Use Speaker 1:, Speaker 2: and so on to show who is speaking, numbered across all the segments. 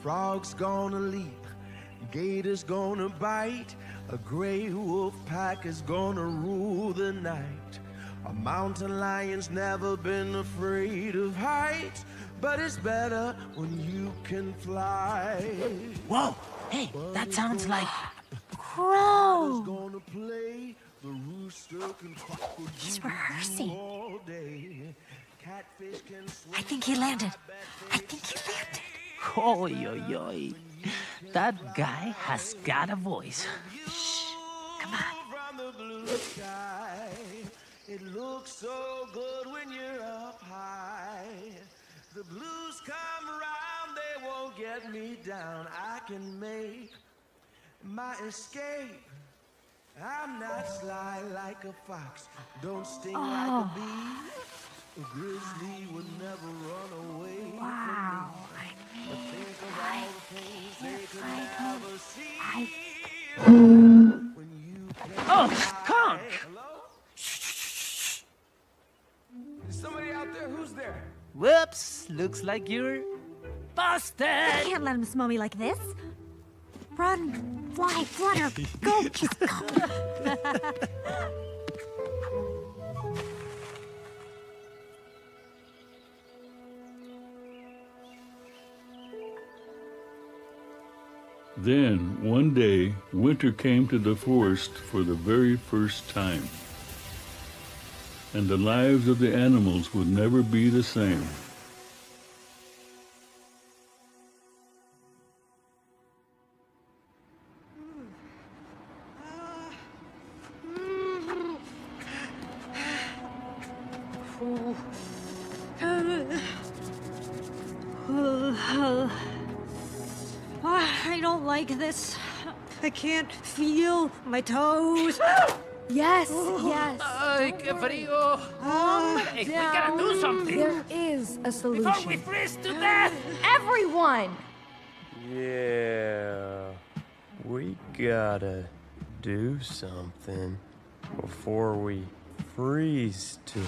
Speaker 1: frog's gonna leap, gator's gonna bite, a gray wolf pack is gonna rule the night. A mountain lion's never been afraid of heights, but it's better when you can fly.
Speaker 2: Whoa! Hey, that sounds like...
Speaker 3: Krow!
Speaker 1: Gonna play, the rooster can croak
Speaker 3: He's rehearsing.
Speaker 1: all day. Catfish can swim.
Speaker 3: I think he landed. I think he landed.
Speaker 2: Oi, oi, oi. That guy has got a voice.
Speaker 3: Shh. Come on.
Speaker 1: From the blue sky. It looks so good when you're up high. The blues come around, they won't get me down. I can make my escape. I'm not sly like a fox, don't sting like a bee. A grizzly would never run away.
Speaker 3: Wow.
Speaker 1: But think of all the things they could never see. When you can
Speaker 2: Oh,
Speaker 1: fly.
Speaker 2: skunk!
Speaker 1: Hello? Is somebody out there? Who's there?
Speaker 2: Whoops, looks like you're busted!
Speaker 3: I can't let him smell me like this. Run, fly, flutter, go, just go.
Speaker 4: Then, one day, winter came to the forest for the very first time. And the lives of the animals would never be the same.
Speaker 3: I don't like this. I can't feel my toes.
Speaker 5: Yes, yes.
Speaker 2: Ay, qué frío! Hey, we gotta do something!
Speaker 5: There is a
Speaker 2: Before we
Speaker 5: solution.
Speaker 2: freeze to death!
Speaker 5: Everyone!
Speaker 6: Yeah, we gotta do something before we freeze to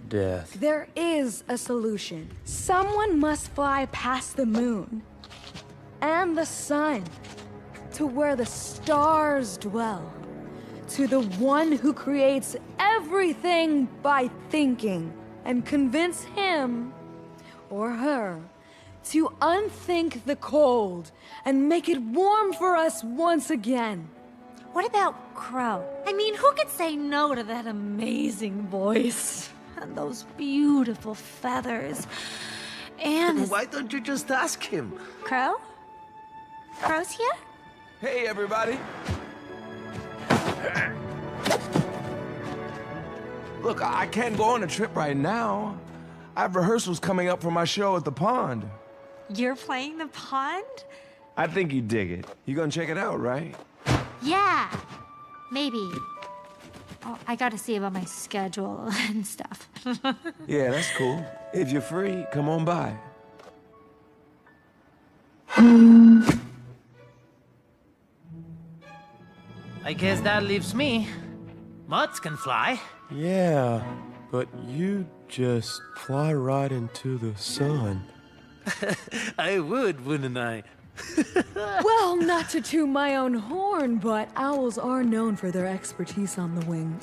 Speaker 6: death.
Speaker 5: There is a solution. Someone must fly past the moon and the sun to where the stars dwell, to the one who creates everything by thinking, and convince him or her to unthink the cold and make it warm for us once again.
Speaker 3: What about Krow? I mean, who could say no to that amazing voice? And those beautiful feathers. And his...
Speaker 1: Why don't you just ask him?
Speaker 3: Krow? Krow's here?
Speaker 1: Hey, everybody. Look, I can't go on a trip right now. I have rehearsals coming up for my show at the pond.
Speaker 3: You're playing the pond?
Speaker 1: I think you dig it. You gonna check it out, right?
Speaker 3: Yeah, maybe. Oh, I gotta see about my schedule and stuff.
Speaker 1: Yeah, that's cool. If you're free, come on by.
Speaker 2: I guess that leaves me. Mutts can fly.
Speaker 6: Yeah, but you just fly right into the sun.
Speaker 2: I would, wouldn't I?
Speaker 5: Well, not to toot my own horn, but owls are known for their expertise on the wing,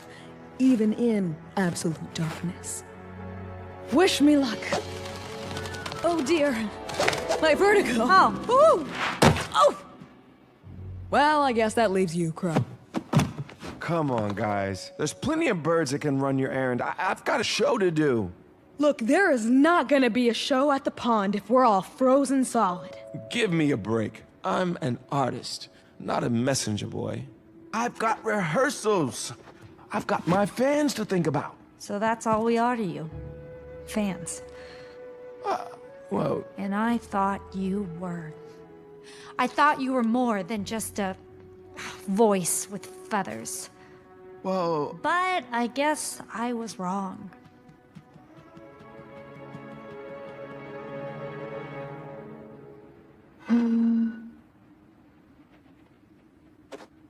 Speaker 5: even in absolute darkness. Wish me luck. Oh dear, my vertigo.
Speaker 3: Oh.
Speaker 5: Ooh. Oh! Well, I guess that leaves you, Krow.
Speaker 1: Come on, guys. There's plenty of birds that can run your errand. I've got a show to do.
Speaker 5: Look, there is not gonna be a show at the pond if we're all frozen solid.
Speaker 1: Give me a break. I'm an artist, not a messenger boy. I've got rehearsals. I've got my fans to think about.
Speaker 3: So that's all we are to you. Fans.
Speaker 1: Well,
Speaker 3: And I thought you were. I thought you were more than just a voice with feathers.
Speaker 1: well,
Speaker 3: But I guess I was wrong.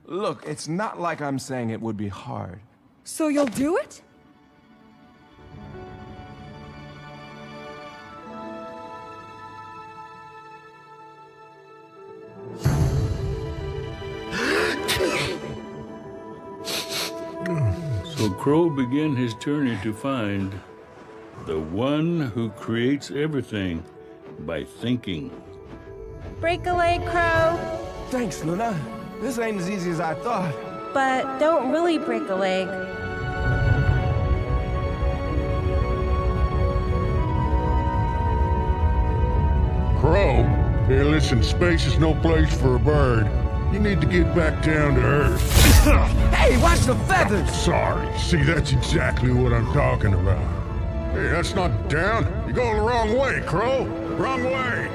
Speaker 1: look, it's not like I'm saying it would be hard.
Speaker 5: So you'll do it?
Speaker 4: Krow began his journey to find the one who creates everything by thinking.
Speaker 7: Break a leg, Krow.
Speaker 1: Thanks, Luna. This ain't as easy as I thought.
Speaker 7: But don't really break a leg.
Speaker 8: Krow? Hey, listen, space is no place for a bird. You need to get back down to Earth.
Speaker 1: Hey, watch the feathers!
Speaker 8: Sorry. See, that's exactly what I'm talking about. Hey, that's not down. You're going the wrong way, Krow. Wrong way.